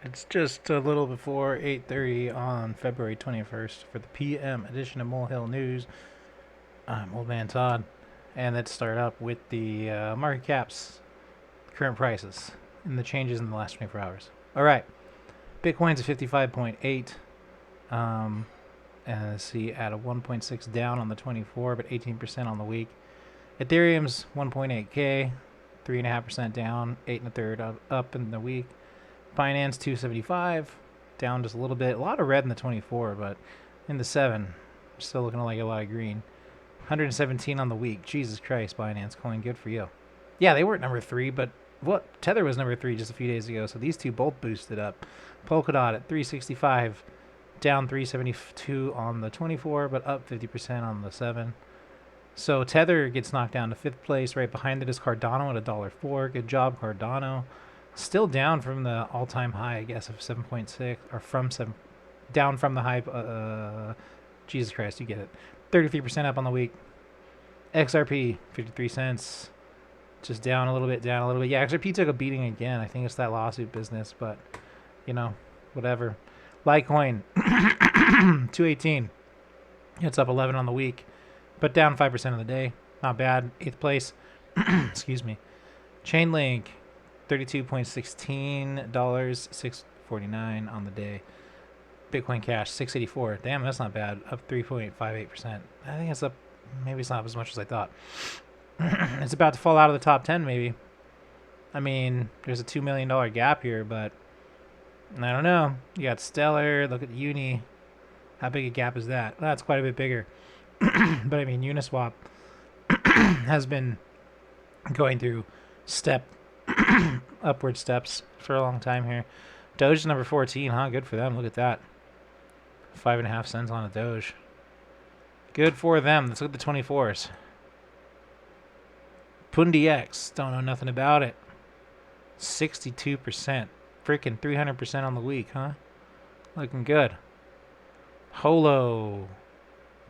It's just a little before 8:30 on February 21st for the PM edition of MoleHill News. I'm Old Man Todd, and let's start up with the market caps, current prices, and the changes in the last 24 hours. All right, Bitcoin's at 55.8, and let's see, at a 1.6 down on the 24, but 18% on the week. Ethereum's 1.8k, 3.5% down, 8 and a third up in the week. Binance 275, down just a little bit. A lot of red in the 24, but in the 7, still looking like a lot of green. 117 on the week. Jesus Christ, Binance coin, good for you. Yeah, they weren't number 3, but what? Tether was number 3 just a few days ago, so these two both boosted up. Polkadot at 365, down 372 on the 24, but up 50% on the 7. So Tether gets knocked down to 5th place. Right behind it is Cardano at $1.04. Good job, Cardano. Still down from the all-time high, I guess, of 7.6, or from 7, down from the high. Jesus Christ, you get it. 33% up on the week. XRP 53 cents, just down a little bit, down a little bit. Yeah, XRP took a beating again. I think it's that lawsuit business, but whatever. Litecoin 218. It's up 11 on the week, but down 5% of the day. Not bad. 8th place. Excuse me. Chainlink $32.16, $6.49 on the day. Bitcoin Cash $6.84. Damn, that's not bad. Up 3.58%. I think it's up. Maybe it's not as much as I thought. It's about to fall out of the top 10, maybe. I mean, there's a $2 million gap here, but I don't know. You got Stellar. Look at Uni. How big a gap is that? Well, that's quite a bit bigger. But I mean, Uniswap has been going through upward steps for a long time here. Doge number 14, huh? Good for them. Look at that. 5.5 cents on a Doge. Good for them. Let's look at the 24s. Pundi X. Don't know nothing about it. 62%. Freaking 300% on the week, huh? Looking good. Holo.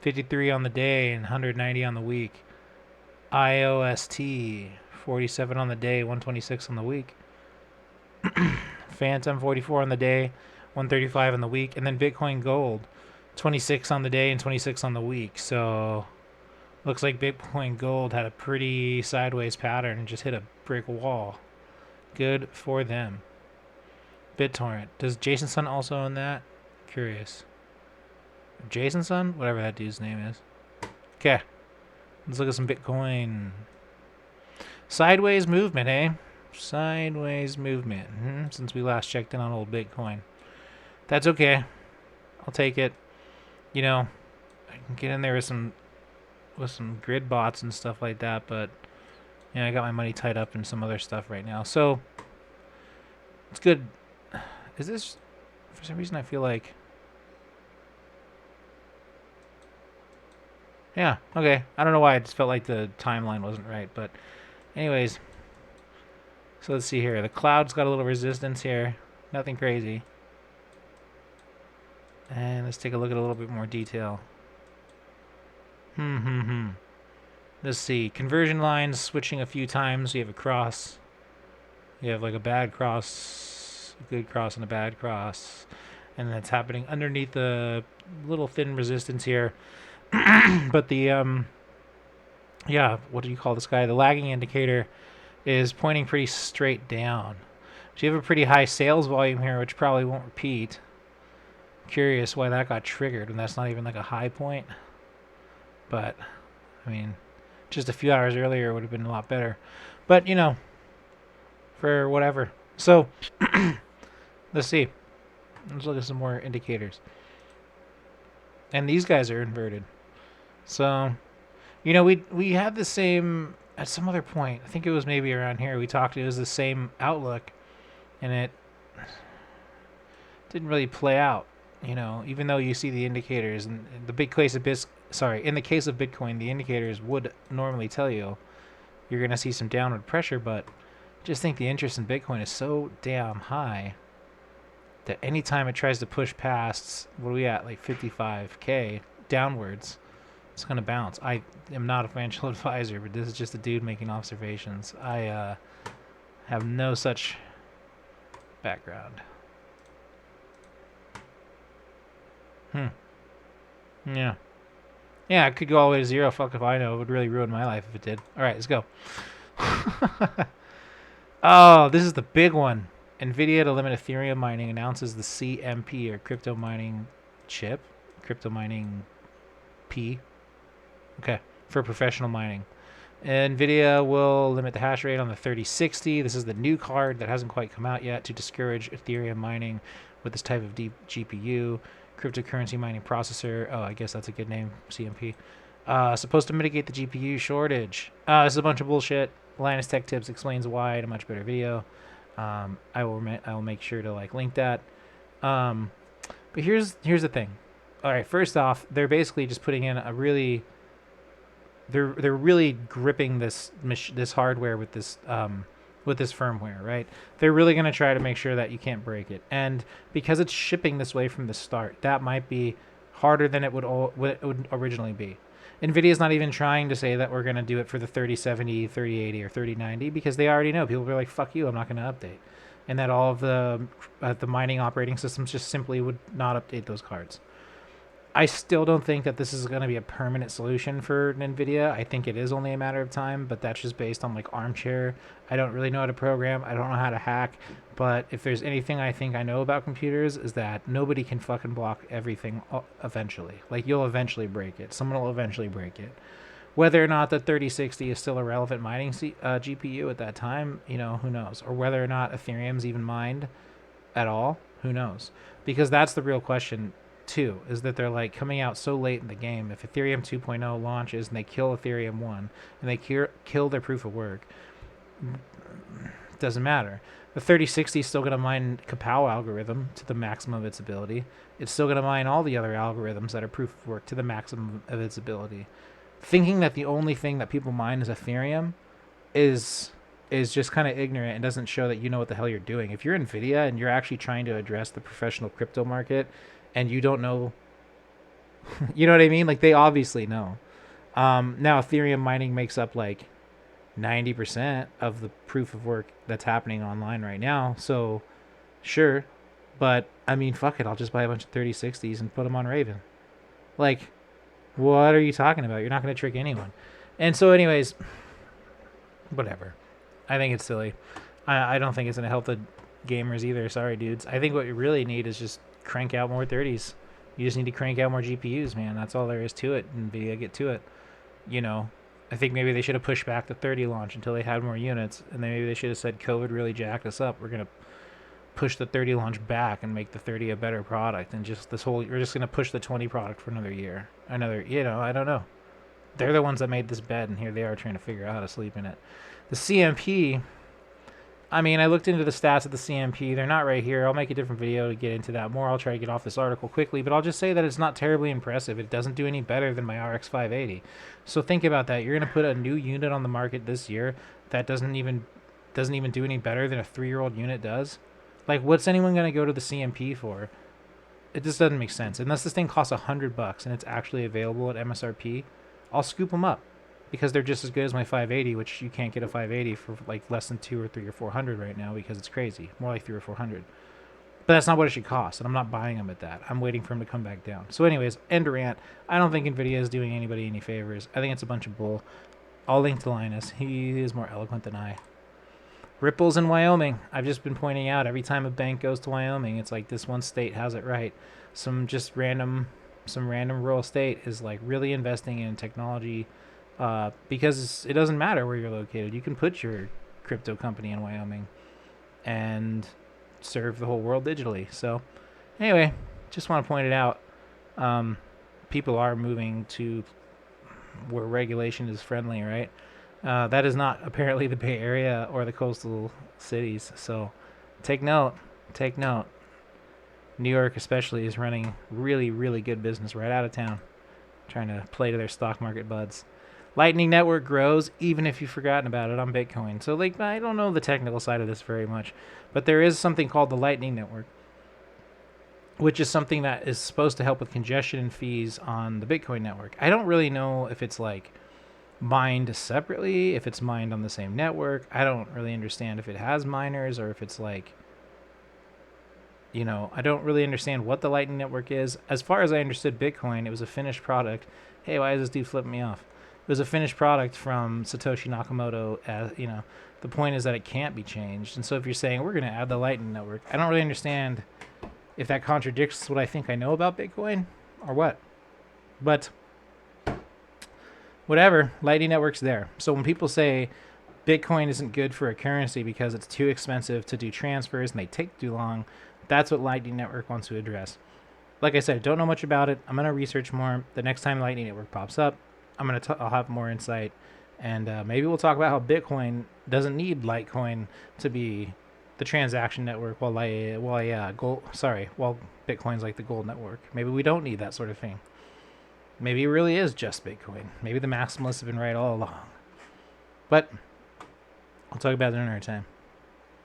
53 on the day and 190 on the week. IOST. 47 on the day, 126 on the week. Phantom 44 on the day, 135 on the week, and then Bitcoin Gold 26 on the day and 26 on the week. So looks like Bitcoin Gold had a pretty sideways pattern and just hit a brick wall. Good for them. BitTorrent. Does Jason Sun also own that? Curious. Jason Sun? Whatever that dude's name is. Okay. Let's look at some Bitcoin. Sideways movement, eh? Sideways movement. Since we last checked in on old Bitcoin. That's okay. I'll take it. I can get in there with some grid bots and stuff like that, but I got my money tied up in some other stuff right now. So it's good. Is this, for some reason I feel like, yeah, okay. I don't know why I just felt like the timeline wasn't right, but anyways, so let's see here. The cloud's got a little resistance here. Nothing crazy. And let's take a look at a little bit more detail. Let's see. Conversion lines switching a few times. You have a cross. You have like a bad cross, a good cross, and a bad cross. And that's happening underneath the little thin resistance here. But the, yeah, what do you call this guy? The lagging indicator is pointing pretty straight down. So you have a pretty high sales volume here, which probably won't repeat. Curious why that got triggered when that's not even like a high point. But, I mean, just a few hours earlier would have been a lot better. But, for whatever. So, let's see. Let's look at some more indicators. And these guys are inverted. So, we had the same, at some other point, I think it was maybe around here, it was the same outlook, and it didn't really play out, even though you see the indicators. And in the case of Bitcoin, the indicators would normally tell you you're going to see some downward pressure, but I just think the interest in Bitcoin is so damn high that anytime it tries to push past, what are we at, like 55K downwards, it's going to bounce. I am not a financial advisor, but this is just a dude making observations. I have no such background. Hmm. Yeah. Yeah, it could go all the way to 0. Fuck if I know. It would really ruin my life if it did. All right, let's go. Oh, this is the big one. NVIDIA to limit Ethereum mining announces the CMP, or crypto mining chip. Crypto mining P. Okay, for professional mining. NVIDIA will limit the hash rate on the 3060. This is the new card that hasn't quite come out yet to discourage Ethereum mining with this type of GPU. Cryptocurrency mining processor. Oh, I guess that's a good name, CMP. Supposed to mitigate the GPU shortage. This is a bunch of bullshit. Linus Tech Tips explains why in a much better video. I will make sure to link that. But here's the thing. All right, first off, they're basically just putting in a really they're really gripping this hardware with this firmware, right? They're really going to try to make sure that you can't break it, and because it's shipping this way from the start, that might be harder than it would originally be. NVIDIA's not even trying to say that we're going to do it for the 3070, 3080, or 3090 because they already know. People will be like, fuck you, I'm not going to update. And that all of the mining operating systems just simply would not update those cards. I still don't think that this is going to be a permanent solution for NVIDIA. I think it is only a matter of time, but that's just based on armchair. I don't really know how to program. I don't know how to hack. But if there's anything I think I know about computers is that nobody can fucking block everything eventually. You'll eventually break it. Someone will eventually break it. Whether or not the 3060 is still a relevant mining GPU at that time, who knows? Or whether or not Ethereum's even mined at all, who knows? Because that's the real question too, is that they're coming out so late in the game. If Ethereum 2.0 launches and they kill Ethereum 1 and they kill their proof of work, doesn't matter. The 3060 is still going to mine Kapow algorithm to the maximum of its ability. It's still going to mine all the other algorithms that are proof of work to the maximum of its ability. Thinking that the only thing that people mine is Ethereum is just kind of ignorant and doesn't show that you know what the hell you're doing. If you're NVIDIA and you're actually trying to address the professional crypto market and you don't know, you know what I mean? They obviously know. Now Ethereum mining makes up 90% of the proof of work that's happening online right now. So sure, but I mean, fuck it. I'll just buy a bunch of 3060s and put them on Raven. What are you talking about? You're not going to trick anyone. And so anyways, whatever. I think it's silly. I don't think it's going to help the gamers either. Sorry, dudes. I think what you really need is just crank out more 30s. You just need to crank out more GPUs, man. That's all there is to it. NVIDIA, get to it. I think maybe they should have pushed back the 30 launch until they had more units, and then maybe they should have said COVID really jacked us up. We're going to push the 30 launch back and make the 30 a better product, and just we're just going to push the 20 product for another year. I don't know. They're the ones that made this bed, and here they are trying to figure out how to sleep in it. The CMP, I mean, I looked into the stats of the CMP. They're not right here. I'll make a different video to get into that more. I'll try to get off this article quickly, but I'll just say that it's not terribly impressive. It doesn't do any better than my RX 580. So think about that. You're going to put a new unit on the market this year that doesn't even do any better than a 3-year-old unit does. What's anyone going to go to the CMP for? It just doesn't make sense. Unless this thing costs $100 and it's actually available at MSRP, I'll scoop them up. Because they're just as good as my 580, which you can't get a 580 for less than 2 or 3 or 400 right now because it's crazy. More like 3 or 400. But that's not what it should cost, and I'm not buying them at that. I'm waiting for them to come back down. So anyways, end rant. I don't think NVIDIA is doing anybody any favors. I think it's a bunch of bull. I'll link to Linus. He is more eloquent than I. Ripples in Wyoming. I've just been pointing out every time a bank goes to Wyoming, it's this one state has it right. Some random rural state is really investing in technology. Because it doesn't matter where you're located. You can put your crypto company in Wyoming and serve the whole world digitally. So anyway, just want to point it out. People are moving to where regulation is friendly, right? That is not apparently the Bay Area or the coastal cities. So take note. New York especially is running really, really good business right out of town, trying to play to their stock market buds. Lightning Network grows, even if you've forgotten about it on Bitcoin. So, I don't know the technical side of this very much, but there is something called the Lightning Network, which is something that is supposed to help with congestion and fees on the Bitcoin network. I don't really know if it's mined separately, if it's mined on the same network. I don't really understand if it has miners or if it's I don't really understand what the Lightning Network is. As far as I understood Bitcoin, it was a finished product. Hey, why is this dude flipping me off? It was a finished product from Satoshi Nakamoto. The point is that it can't be changed. And so if you're saying we're going to add the Lightning Network, I don't really understand if that contradicts what I think I know about Bitcoin or what. But whatever, Lightning Network's there. So when people say Bitcoin isn't good for a currency because it's too expensive to do transfers and they take too long, that's what Lightning Network wants to address. Like I said, don't know much about it. I'm going to research more. The next time Lightning Network pops up, I'll have more insight. And maybe we'll talk about how Bitcoin doesn't need Litecoin to be the transaction network while Bitcoin's like the gold network. Maybe we don't need that sort of thing. Maybe it really is just Bitcoin. Maybe the maximalists have been right all along. But I'll talk about it another time.